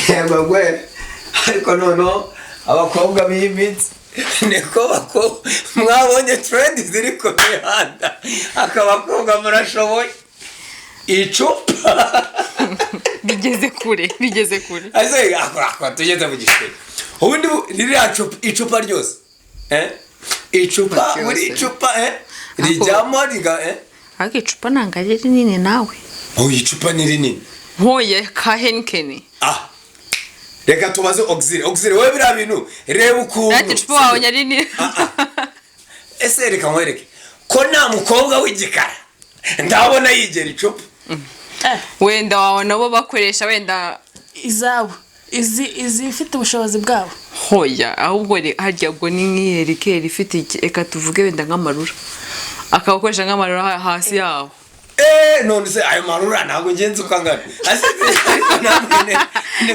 yego gwe ariko nono abakobwa bimitse niko bako mwabonye trend ziri ku mihanda akabakobwa murashoboye icupa bigeze kure ase akora tugeze mu gishwe ubundi riri icupa ryose icupa muri icupa rijyamo riga ariko icupa nanga riri nini nawe icupa ni rinini hoye ka Heineken reka tubaze auxiliary wewe bira bintu reba ukuntu ati icupa wawe nyari nini ese reka nkwereke ko nta mukobwa w'igikara ndabona yigera icupa wenda wawe nabo bakoresha wenda izabo izi ifite ubushobozi bwabo hoya ahubwo harya ngo ni nk'irike rifite eka tuvuge wenda nk'amarura akabakoresha nk'amarura hasi yawo none se ayo marura ntabwo ngenzi ukangana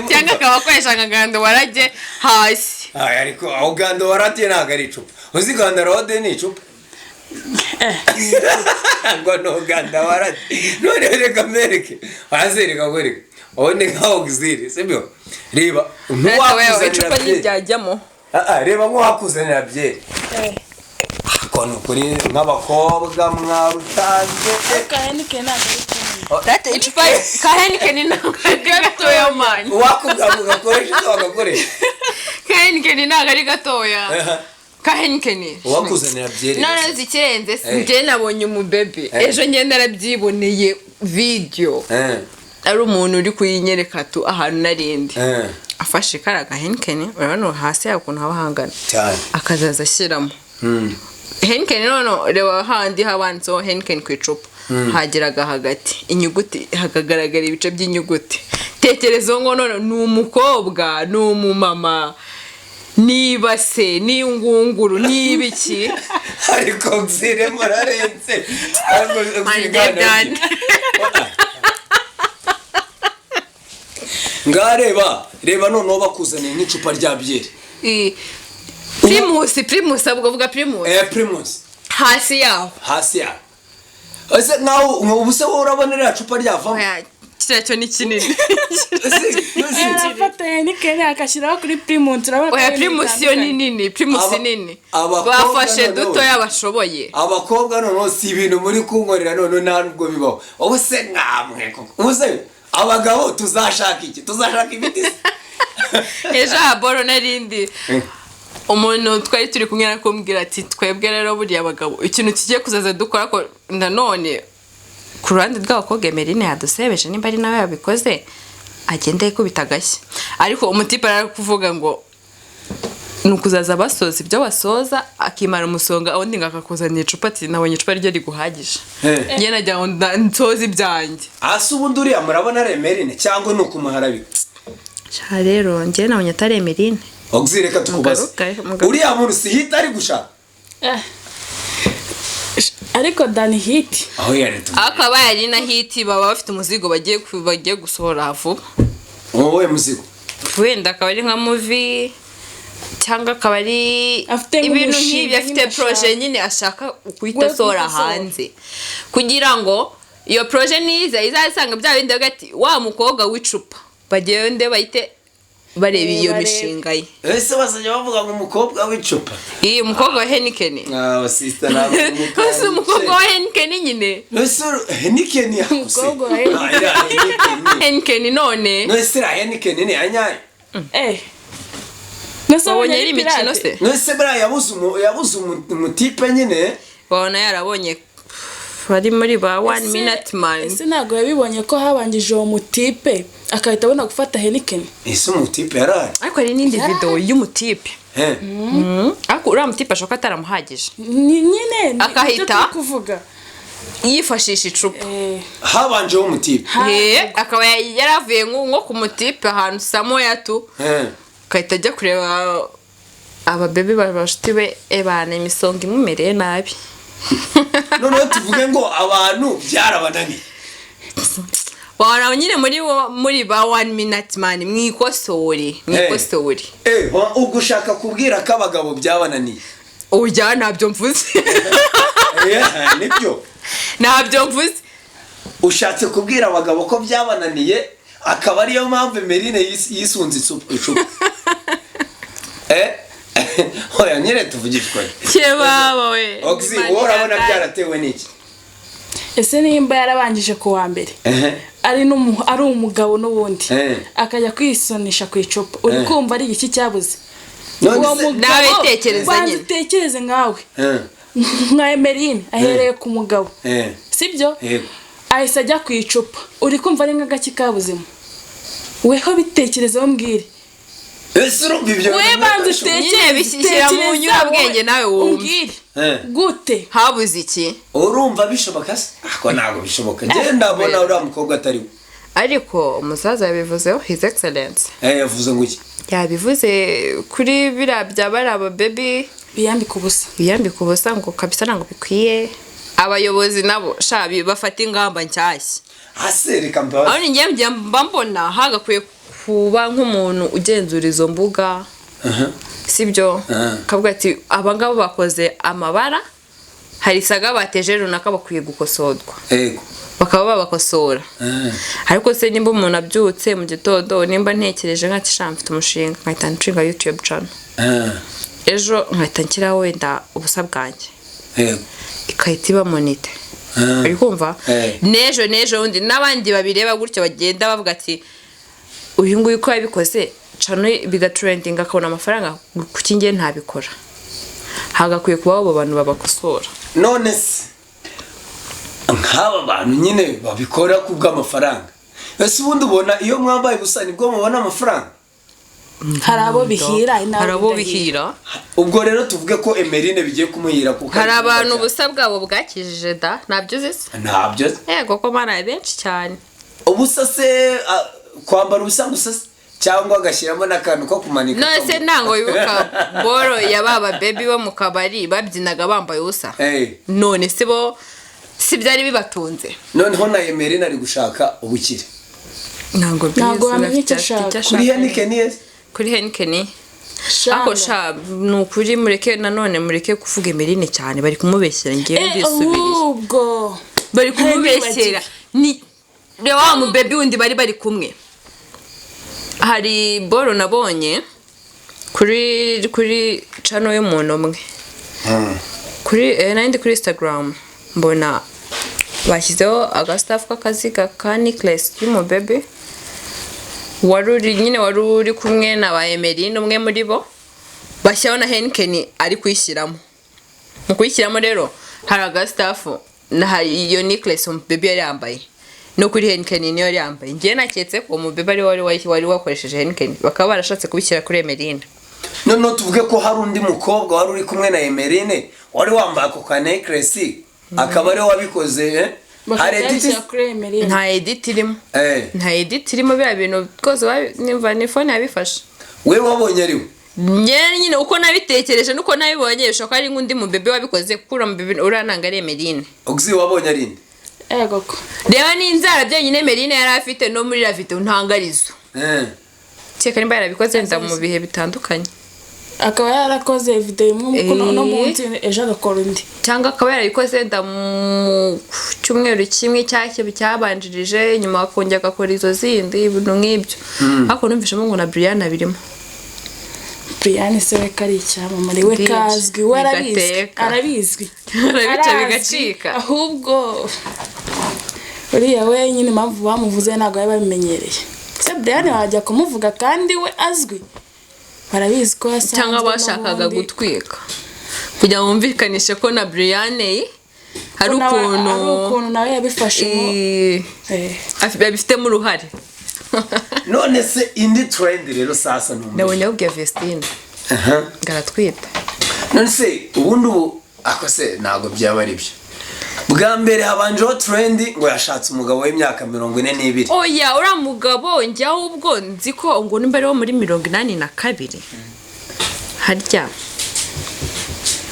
cyangwa akabakoresha nka gando warajye hasi ariko aho gando warajye ntabwo ari icupa uzi gando rode ni icupa ngo no ganda warajye none reka mbereke wazereka kwereka one nka auxiliary sibyo reba icupa ryajyamo reba nko wakuzanira byeri kono kuri nk'abakobwa mwarutanze ka Heineken ntabwo data icupa ka Heineken ntabwo ari gatoya man wakugabuga koresha wagakoresha ka Heineken ntabwo ari gatoya ka Heineken wakuzanira byeri none zikirenze nje nabonye umubebe ejo ngenda narabyiboneye video ari umuntu uri kuyinyereka tu ahantu narindi afashe karaga Heineken urabona hasi yakuntu habahangana cyane akazaza ashyiramo Heineken nono reba handi habanzo Heineken ku icupa hageraga hagati inyuguti hakagaragara ibice by'inyuguti tekerezo ngo nono ni umukobwa ni umumama niba se ni ngunguru ni ibiki ariko zire murarenze reba noneho bakuzaniye nk'icupa rya byeri Primus avuga Primus Primus hasi yaho ese nkaho ubuse urabona rya cupa ryavamo cyo ni kinini afata Heineken akashiraho kuri Primus urabona oya Primus yo ni nini Primus nini bafashe duto yabashoboye abakobwa noneho si ibintu muri kunkorera none nta nubwo bibaho ubuse nkamwe ubuse abagabo tuzashaka imiti ejo haboro narindi umuntu twari turi kumwe nakumbwira ati twebwe rero buriya abagabo ikintu kigiye kuzaza dukora ko ndanone ku ruhande rw'abakobwa EMELYNE yadusebeje nimba ari nawe yabikoze agenda ikubita agashya ariko umutipe ari kuvuga ngo nukuzaza basoza ibyo basoza akimara umusonga undi ngakakuzanira icupa ati nabonye icupa ryo riguhagije ngiye najya ngo nsoza ibyanjye ase ubundi uriya murabona ari EMELYNE cyangwa ni ukumuharabika cya rero ngiye nabonye atari EMELYNE auxiliary reka tukubaze uriya muntu si hit ari gushaka ariko Dani hit aho yareta akaba yari na hit baba bafite umuzigo bagiye gusohora vuba wowe muzigo wenda akaba ari nka movie cyangwa akaba ari ibintu nk'ibi afite projet nyine ashaka kuhita sohora hanze kugira ngo iyo projet niza izasanga bya bindi hagati wa mukobwa w'icupa bagende bahite bareba iyo mishinga ye ese bazanye bavuga ngo umukobwa w'icupa iyi umukobwa wa Heineken sister nabo umukobwa wa Heineken nyine ese Heineken yakuse umukobwa wa Heineken none ese Heineken ni anyaye wabonye ari imikino se ese bra yabuze umutipe nyine babona yarabonye bari muri ba 1 minute man ese ntago yabibonye ko habangije uwo mutipe akahita abona gufata Heineken ese umutipe yarari ariko ari n'indi video y'umutipe ariko uriya mutipe ashaka ataramuhagije nyine akahita kuvuga yifashisha icupa habanje uwo mutipe akaba yaravuye nko ku mutipe ahantu samoya tu akahita ajya kureba ababebe babashitiwe ebana imisonga imumereye nabi noneho tuvuge ngo abantu byarabananiye wana nyine muri ba 1 minute man mwikosore ubwo ushaka kubwira ko abagabo byabananiye ujya ntabyo mvuze nibyo ntabyo mvuze ushatse kubwira abagabo ko byabananiye akaba ariyo mpamvu Emeline yisunze icupa oya nyine tuvugishwa kebaba we Oxy wowe urabona byaratewe n'iki ese nimba yarabangije ku wa mbere ari umugabo n'ubundi akajya kwisonisha ku icupa uri kumva ari iki cyabuze uwo nawe tekereza nyine tekereze nkawe nka Emeline ahereye ku mugabo sibyo ahise ajya ku icupa uri kumva ari nk'agaki kabuzemo weho bitekerezo mbwire ese urumva ibyo we banze utekereze bishyira mu nyurabwenge nawe wumvire gute habuze iki urumva bishoboka se ako ntabwo bishoboka njye ndabona uriya mukobwa atari we ariko umusaza yabivuzeho his excellence yavuze ngo iki yabivuze kuri biriya byaba aba baby biyambika ubusa ngo kabisa ntabwo bikwiye abayobozi nabo shabi bafata ingamba nshyashya asereka mbabazi aho njye mbona hagakwiye kuba nk'umuntu ugenzura izo mbuga sibyo kavuga ati abangabo bakoze amabara hari saga bateje runaka bakwiye gukosorwa bakaba babakosora ariko se nimba umuntu abyutse mu gitondo nimba ntekereje nk'ati mfite umushinga nkahita nshinga YouTube channel ejo nkahita nshyira wenda ubusa bwanjye ikahita iba monite uri kumva n'ejo undi n'abandi babireba gutyo bagenda bavuga ati uyu nguyu ko yabikoze channel bigatrending akabona amafaranga kuki ngiye ntabikora hagakwiye kubaho abo bantu babakosora none se nk'aba bantu nyine babikora ku bw'amafaranga ese ubundi ubona iyo mwambaye gusa nibwo mubona amafaranga hari abo bihira ubwo rero tuvuge ko Emeline bigiye kumuhira kuko hari abantu ubusa bwabo bwakijije da nabyo zise ntabyo yego ko bana benshi cyane ubusa se kwambara ubusa gusa cyangwa agashyiramo n'akantu ko kumanika none se ntango wibuka boro ya baba baby bo mu kabari babyinaga bambaye ubusa none se bo si byari bibatunze noneho na Emeline ari gushaka ubukire ntabwo bamenye icyo ashaka kuri Heineken ako sha nukuri mureke nanone mureke kuvuga Emeline cyane bari kumubeshyera ngiye ndisubiriye ubwo bari kumubeshyera ni wa mu baby wundi bari kumwe hari boro nabonye kuri channel y'umuntu umwe nandi kuri Instagram mbona bashyizeho agastaff k'akaziga ka necklace y'umu baby wari uri kumwe na ba Emeline umwe muri bo bashyiraho na Heineken ari kuyishyiramo mu kuyishyiramo rero hari agastaff na hari iyo necklace umu baby yari yambaye no kuri Heineken niyo yari yambaye ngiye naketse ko umu baby wari wakoresheje Heineken bakaba barashatse kubishyira kuri Emeline none tuvuge ko hari undi mukobwa wari uri kumwe na Emeline wari wambaye ako ka necklace akaba ari wabikoze nta edit irimo bya bintu rwose nimva ni phone yabifashe we wabonye ariwe nyine uko nabitekereje nuko nabibonye bishoka ari ngundi mu bebe wabikoze kukura mu bebe urananga ari Emeline Oxy wabonye ari nde ego ko reba ni inzara byenyine Emeline yari afite no muri la video ntangarizo cyeka nimba yarabikoze nda mu bihe bitandukanye akaba yarakoze video imwe no munsi ejo agakora undi cyangwa akaba yarabikoze nda mu cyumweru kimwe cyabanjirije nyuma akongera agakora izo zindi ibintu nk'ibyo ariko numvishemo ngo na Brian abirimo Brian se we kari icyamamare we kazwi arabizwi arabica bigacika ahubwo uriya we nyine mpamvu bamuvuze ntabwo yari babimenyereye se Brian wajya kumuvuga kandi we azwi barabizi ko asanzwe cyangwa bashakaga gutwika kugira ngo bumvikanishe ko na Brian hari ukuntu nawe yabifashemo abifitemo uruhare none se indi trend rero sasa nabonye ubwiye Vestine garatwita none se ubundi akose ntago byaba ari byo bwa mbere habanjeho trend ngo yashatse umugabo w'imyaka 42 oya ura mugabo njyaho ubwo nzi ko ngo nimba ariho muri 82 harya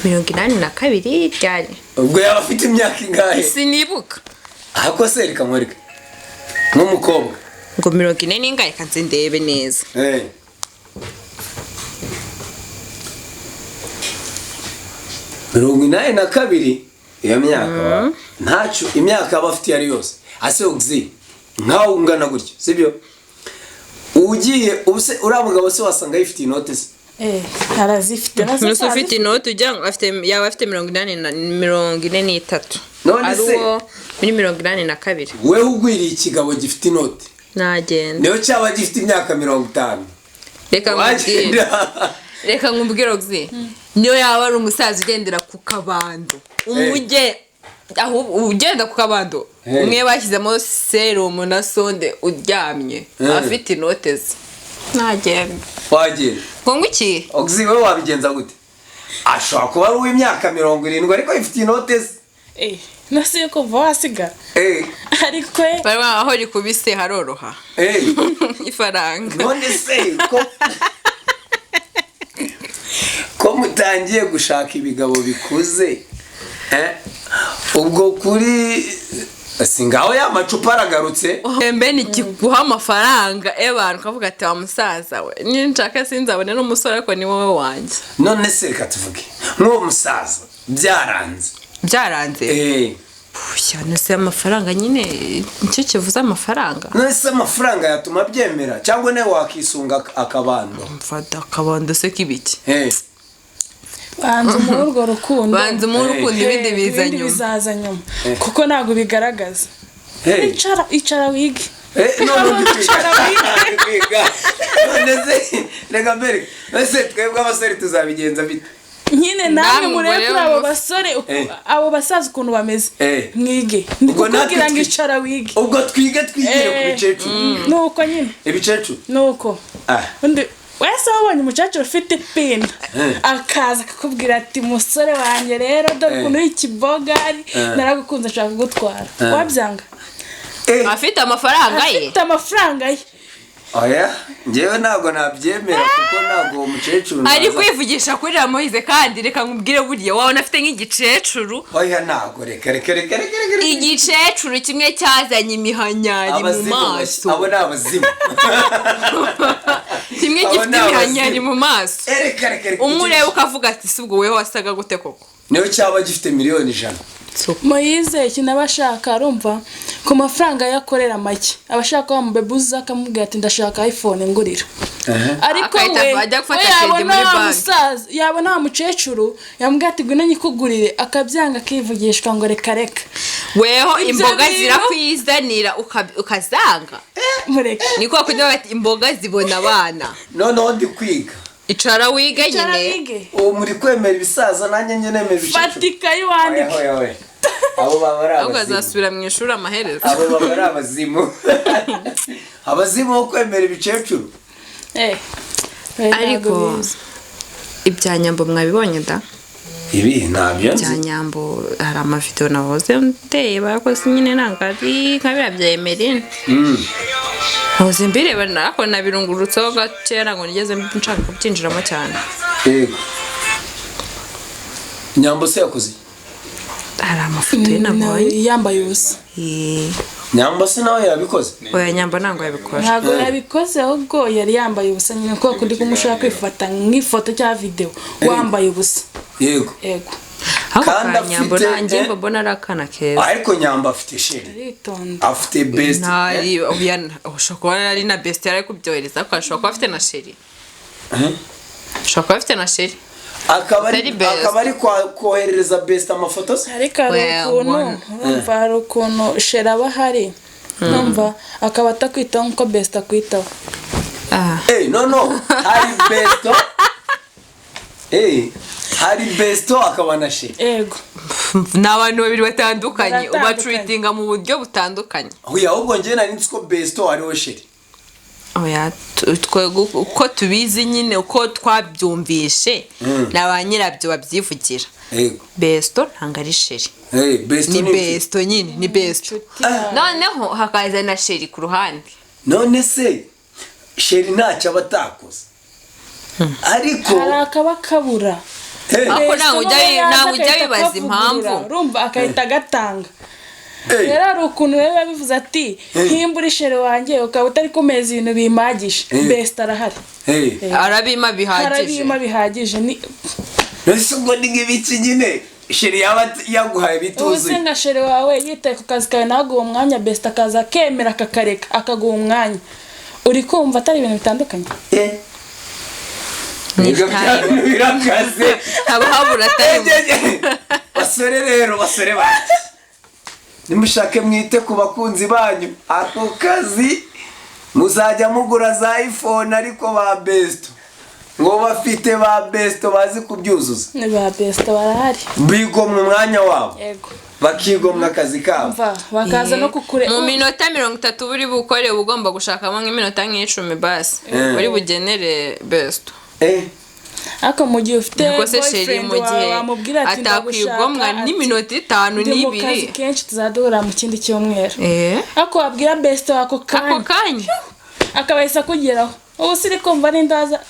82 ryari ubwo yaba afite imyaka ingahe sinibuka akose reka mwereka nk'umukobwa ngo 40 n'ingahe kanze ndebe neza 82 iyo myaka ntacyo imyaka abafite yari yose ase Oxy nkaho ungana gutyo sibyo ugiye ubuse uriya mugabo se wasanga yifite inote se arazifite Nusu ufite inoti ujya yaba afite 43 none se muri 82 wewe ugwiriye ikigabo gifite inote nagenda niyo cyaba gifite imyaka 50 reka nkubwire Roxy niyo yaba ari umusaza ugendera ku kabando aho ugenda ku kabando umwe bashyizemo serum na sonde uryamye afite inote ze nagenda wagenda ngo iki Roxy wewe wabigenza gute ashobora kuba ari uw'imyaka 70 ariko ifite inote ze nasiye ko vasiga ariko bari aho rikubise haroroha ifaranga none se ko mutangiye gushaka ibigabo bikuze ubwo kuri singaho ya macupa aragarutse mbe nikiguha amafaranga abantu kavuga ati wa musaza we ninshaka sinzabone n'umusore ariko ni wowe wanjye none se reka tuvuge nk'uwo musaza byaranze cyane se amafaranga nyine nicyo kivuze amafaranga none se amafaranga yatuma byemera cyangwa nawe wakisunga akabando mfata akabando se k'ibiki banze muri urwo rukundo ibindi bizaza nyuma kuko ntabwo bigaragaza icara wige reka mbere ese twebwe abasore tuzabigenza bite nyine namwe murebe kuri abo basore abo basaza ukuntu bameze mwige ndikubwira ngo icara wige ubwo twige twigire ku bicecuru nuko nyine ibicecuru nuko wese wabonye umukecuru ufite pin akaza akakubwira ati musore wanjye rero dore ukuntu w'ikibogari naragukunze nshaka kugutwara wabyanga afite amafaranga ye oya njyewe ntabwo nabyemera kuko ntabwo uwo mukecuru ari kwivugisha kuri Ramoise kandi reka nkubwire buriya wabona afite nk'igicecuru oya ntabwo reka igicecuru kimwe cyazanye imihanyari mu maso abo ni abazimu kimwe gifite imihanyari mu maso umureba ukavuga ati si ubwo weho wasaga gute koko niyo cyaba gifite miliyoni 100 Moyize ikintu abashaka arumva ku mafaranga yakorera make abashaka wa babuze akamubwira ati ndashaka iPhone ngurira ariko yabona wa mukecuru yambwira ati ngwino nyikugurire akabyanga akivugishwa ngo reka weho imboga zirakwizanira ukazanga mureke niko kugira ati imboga zibona abana noneho ndi kwiga icara wige nyine uwo muri kwemera ibisaza nanjye njye nemera ibicecuru fatika yiwandike abo baba ari abazimu azasubira mu ishuri amaherezo abo baba ari abazimu bo kwemera ibicecuru ariko ibya nyambo mwabibonye da ibi ntabyo bya nyambo hari amavideo nahoze ndeba ariko nyine nangari nkabira bya EMELYNE hoze mbireba nako nabirungurutseho gatera ngo nigeze nshaka kubyinjiramo cyane nyambo se yakoze hari amafoto y'inabonye yambaye ubusa nyambo se nawe yabikoze oya nyambo ntabwo yabikora ntabwo yabikoze ahubwo yari yambaye ubusa nyine kuko ndi kumushaka kwifata nk'ifoto cyangwa video wambaye ubusa yego kandi nyambo nanjye mbona ari akana keza ariko nyambo afite sheri afite best ntari ushobora kuba ari na best yari kubyohereza ko ashobora kuba afite na sheri ashobora kuba afite na sheri akaba ari koherereza best amafoto se ariko hari ukuntu sheri aba ahari numva akaba atakwitaho nk'uko best akwitaho no hari besto hari besto akaba na sheri yego ni abantu babiri batandukanye ubatreatinga mu buryo butandukanye ahubwo njye nari nzi ko besto ariwe sheri oya uko tubizi nyine uko twabyumvishe na ba nyirabyo babyivugira besto ntabwo ari sheri ni besto nyine ni besto noneho hakaza na sheri ku ruhande none se sheri ntacyo aba atakoze ariko hari akaba kabura ariko ntabwo ujya wibaza impamvu urumva akahita agatanga rero hari ukuntu rero bivuze ati nkimbura isheri wanjye ukaba utari kumeza ibintu bimagishe best arahari arabima bihagije ese ubwo ni nk'ibiki nyine sheri yaba yaguhaye bituzuye ubu nka sheri wawe yitaye ku kazi kawe nawe aguha umwanya best akaza akemera akakareka akaguha umwanya uri kumva atari ibintu bitandukanye Niga byanu birakaze haba habura time basore rero basore bati nimushake mwite ku bakunzi banyu ako kazi muzajya mugura za iPhone ariko ba besto ngo bafite ba besto bazi kubyuzuza ni ba besto barahari bigomwe umwanya wabo yego bakigomwa akazi kabo bakaza no kukure mu minota 30 buri bukore ugomba gushakamo nk'iminota nk'icumi basi buri bugenere besto ako mu gihe ufite boyfriend wamubwira ati atakwigomwa n'iminota 5 n'ibiri kenshi tuzadura mu kindi cyumweru ako wabwira besto ako kanya akabayisa kugeraho ubu siri kumva n'indaza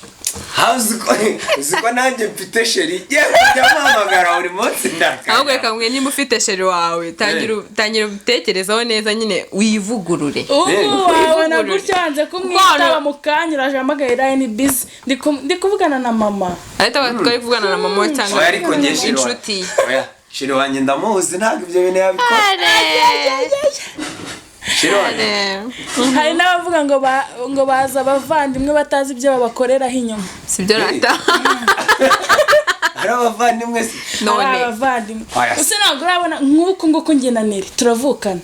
Ziko nanjye mfite sheri kujya mpamagara buri munsi ndaka ahubwo reka mwe niba ufite sheri wawe tangira utekerezaho neza nyine wivugurure wabona gutya hanze kumwitaba mu kanya uraje amagaye line busy ndi kuvugana na mama ahita twari kuvugana na mama cyangwa ariko inshuti sheri wanjye ndamuzi ntabwo ibyo bintu yabikora hari n'abavuga ngo baza abavandimwe batazi ibyo babakoreraho inyuma sibyo rata hari abavandimwe hari abavandimwe use ntabwo urabona nk'uku nguku njye na Neri turavukana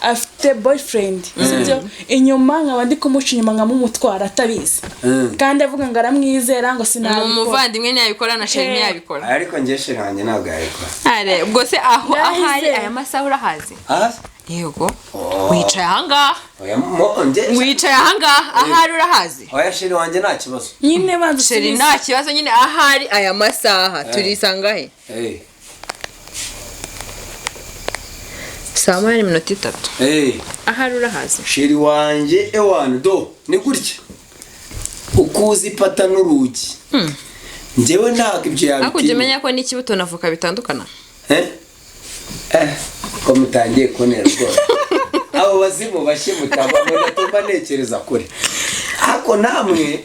afite boyfriend sibyo inyuma nkaba ndi kumuca inyuma nkamumutwara atabizi kandi avuga ngo aramwizera ngo sinabikora umuvandimwe ntiyabikora na sheri ntiyabikora ariko njye sheri wanjye ntabwo yabikora ubwo se aho ahari aya masaha urahazi yego wicaye ahangaha wicaye ahangaha ahari urahazi oya sheri wanjye nta kibazo nyine banza sheri nta kibazo nyine ahari aya masaha turisanga he saa moya n'iminota 3 ahari urahazi sheri wanjye ewana do ni gutya ukuzi ipata n'urugi njyewe ntabwo ibyo yabitinya ariko ujya umenya ko n'ikibuto navuka bitandukana ko mutangiye kubonera rwose abo bazimu bashye mutabamo natuma ntekereza kure ariko namwe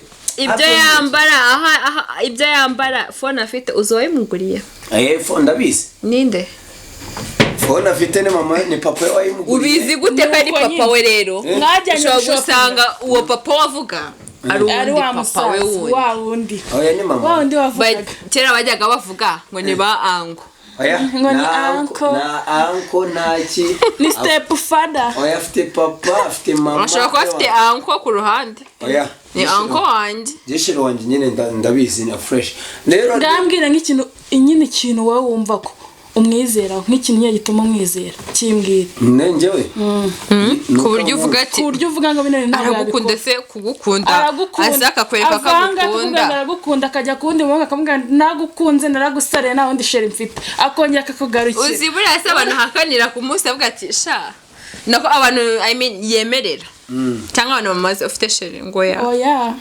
ibyo yambara phone afite uzawimuguriye phone ndabizi ninde phone afite ni mama ni papa we wayimuguriye ubizi gute ko ari papa we rero ushobora gusanga uwo papa wavuga ari wa musaza wa wundi oya ni mama wa wundi wavuga kera bajyaga bavuga ngo ni ba ango oya ngo ni anko naki ni step father oya afite papa afite mama ashobora kuba afite anko ku ruhande oya ni anko wanjye jeshero wanjye nyine ndabizi na fresh rero ndambwira nk'ikintu nyine ikintu wowe wumva ko umwizera nk'ikintu niyo gituma umwizera kimbwira njyewe ku buryo uvuga ati ku buryo uvuga ngo bino ntabwo aragukunda se kugukunda azaka kwereka ko agukunda aragukunda akajya kundi mu akamubwira nagukunze naragusariye nta wundi sheri mfite akongera akakugarukira uzi buriya se abantu hakanira ku munsi avuga ati sha nako abantu yemerera cyangwa abantu bamaze ufite sheri ngo oya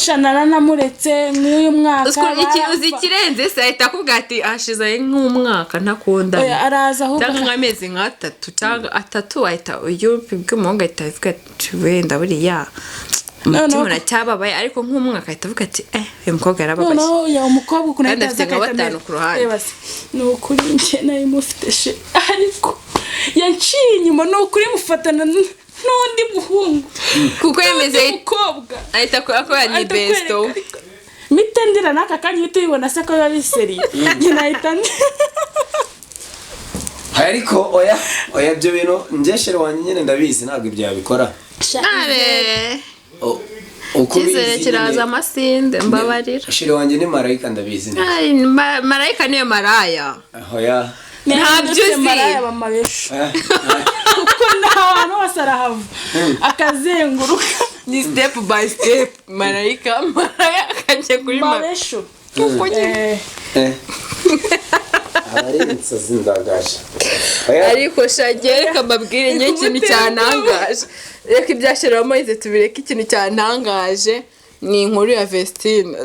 shanara namuretse nk'uyu mwaka uzi ikirenze se ahita akubwira ati hashize nk'umwaka ntakunda araza ahubwo cyangwa nk'amezi nk'3 cyangwa 3 ahita uyu bw'umuhungu ahita avuga ati wenda buriya umutima uracyababaye ariko nk'umwaka ahita avuga ati uyu mukobwa yarababaye noneho umukobwa ukuntu ahita aza akahita ku ruhande ni ukuri njye nari mufite sheri ariko yanciye inyuma ni ukuri mufatana n'undi muhungu kuko yemeze umukobwa ahita akora ni besto mitendera naka kanya uhita ubibona se ko biba biseriye njye nahita ariko oya ibyo bintu njyeshere wanjye nyine ndabizi ntabwo ibyo yabikora ikizere kiraza amasinde mbabarira shere wanjye ni marayika ndabizi marayika niyo maraya oya ntabyo uzi maraya bamabesha kuko n'ahantu hose arahava akazenguruka ni step by step marayika akajya kuri mabesho kuko nyine abarinsa zindagaje ariko shagere kamabwire nye ikintu cyanangaje reka ibyashira bamoyize tubireke ikintu cyanangaje ni inkuru ya Vestine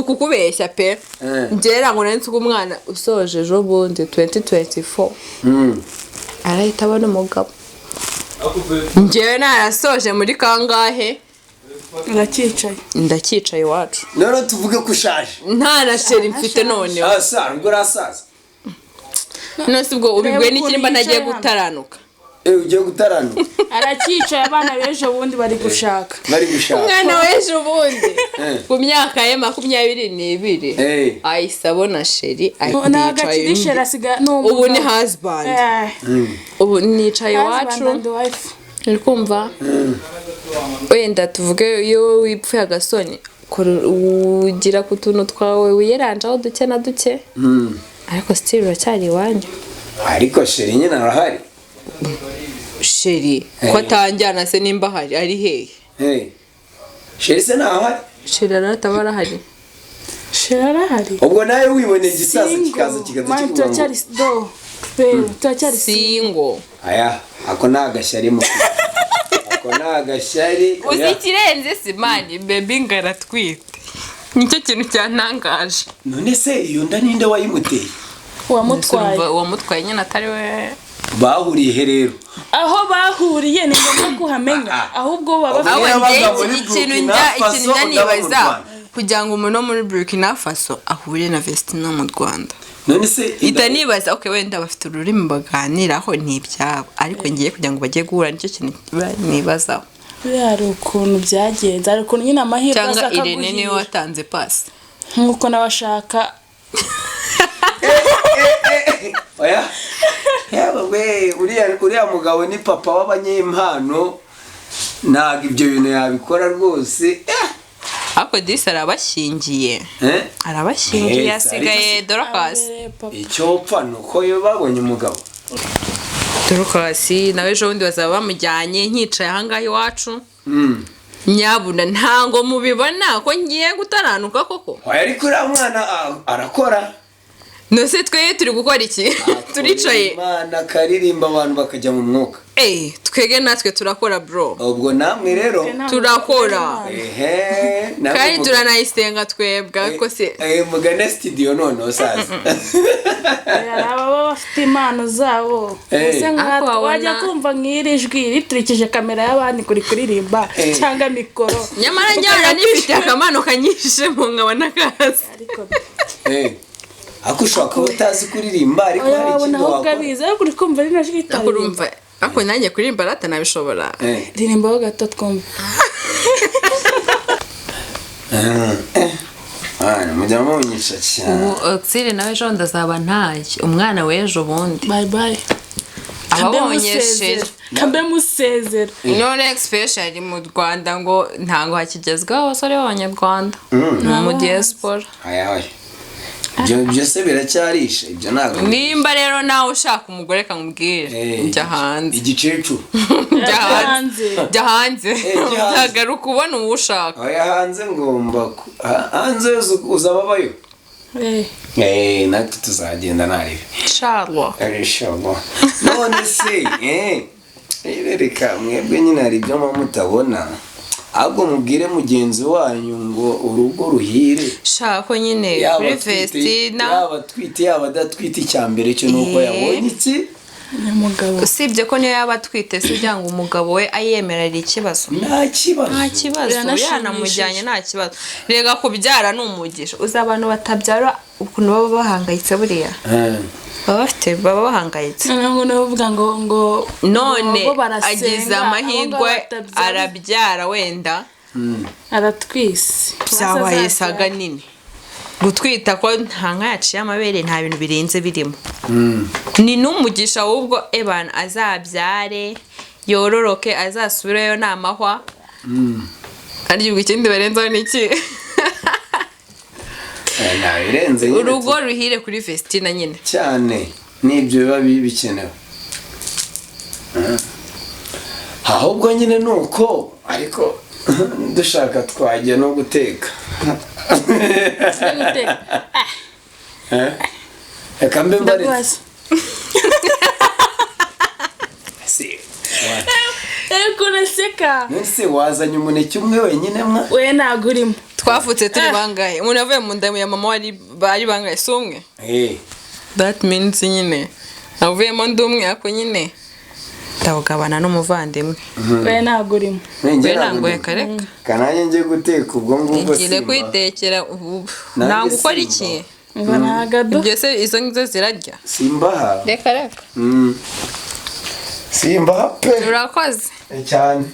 kukubeshya pe ngera ngo nari nsuka umwana usoje ejo bundi 2024 arahita abona umugabo ngewe narasoje muri kangahe ndakicaye iwacu none tuvuge ko ushaje nta na sheri mfite none asa ngo urasaza nose ubwo ubigwe n'ikiri mba nagiye gutaranuka ugiye gutarana arakicaye abana bejo bundi bari gushaka umwana w'ejo bundi ku myaka ye 22 ahise abona sheri ahita ubu ni husband ubu nicaye iwacu uri kumva wenda tuvuge iyo wipfuye agasoni ugira ku tuntu twawe wiyeranjaho duke na duke ariko still uracyari iwanyu ariko sheri nyine arahari sheri ko atanjyana se nimba hari ari hehe sheri se ntahari sheri arataba arahari ubwo nawe wiboneye igisaza kikaza turacyari singo aya ako nagashyari mu ako nagashyari uzi ikirenze simani baby ngaratwite nicyo kintu cyantangaje none se iyo nda ninde wayimuteye wamutwaye nyine atari we bahuriye he rero aho bahuriye ni ngombwa kuhamenya ahubwo baba ikintu njya nibaza kugira ngo umuntu muri Burkina Faso ahure na Vestina mu Rwanda none se itanibaza okay wenda bafite ururimi baganiraho n'ibyabo ariko ngiye kugira ngo bajye guhura nicyo kintu nibazaho hari ukuntu byagenze hari ukuntu nyine amahirwe cyangwa Irene niwe watanze pasi nkuko nabashaka oya yawe uriya mugabo ni papa w'abanyempano ntabwo ibyo bintu yabikora rwose ariko disi arabashingiye asigaye Dorcas icyo pfa ni uko yo babonye umugabo Dorcas nawe ejo bundi bazaba bamujyanye nkicaye ahangaha iwacu nyabuna ntango mubibona ko ngiye gutaranuka koko ariko uriya mwana arakora nose tweye turi gukora iki turicaye imana karirimba abantu bakajya mu mwuka twege natwe turakora bro ubwo namwe rero turakora kandi turanayisenga twebwe ko se mugane studio none osaza aba bafite impano zabo ese nkatwe wajya kumva nk'irijwi riturikije kamera y'abandi kuri kuririmba cyangwa mikoro nyamara njyana nifite akamano kanyishe mu nkabona kazi ako ushobora kuba utazi kuririmba ariko hari ikintu wakora ariko uri kumva rino jwi ritarimo ako nanjye kuririmba ratanabishobora ririmbaho gato twumva mujya munyisha cyane ubu oxire nawe ejo ndazaba ntacyo umwana w'ejo bundi bye ababonye sheri kambe musezera none especially mu Rwanda ngo ntango hakigezweho abasore b'abanyarwanda mu diaspora ibyo se biracyarisha ibyo ntabwo nimba rero nawe ushaka umugore kamubwire njya hanze igicecu jya hanze ntagaruka ubona uwo ushaka oya hanze ngomba hanze uzababayo natwe tuzagenda ntarebe inshallah none se reka mwebwe nyine hari ibyo mutabona ahubwo mubwire mugenzi wanyu ngo urugo ruhire shako nyine kuri Vestina yaba twite yaba adatwite icyambere cyo nuko yabonye iki umugabo usibye ko niyo yaba twite se kugira ngo umugabo we ayemerera ikibazo nta kibazo yanamujyanye nta kibazo rega kubyara ni umugisha uzi abantu batabyara ukuntu baba bahangayitse buriya baba bahangayitse noneho uvuga ngo none agize amahirwe arabyara wenda aratwise byabaye saga nini gutwita ko nta nka yaciye amabere nta bintu birenze birimo ni n'umugisha ahubwo ebana azabyare yororoke azasubireyo n'amahwa kandi ubwo ikindi barenzaho ni iki urugo ruhire kuri Vestina nyine cyane nibyo biba bikenewe ahubwo nyine nuko ariko dushaka twajya no guteka reka mbe mbaretse ariko uraseka nese wazanye umuneke umwe wenyine mwa we ntabwo urimo twavutse turi bangahe umuntu avuye mu nda ya mama bari bangahe si umwe that means nyine avuyemo ndi umwe ako nyine ndawugabana n'umuvandimwe we ntabwo urimo we ntabwo yakareka kananye njye guteka ubwo ngubwo ngire kwitekera ntabwo ukora iki ibyo se izo ngizo zirarya simbaha reka simba pe urakoze cyane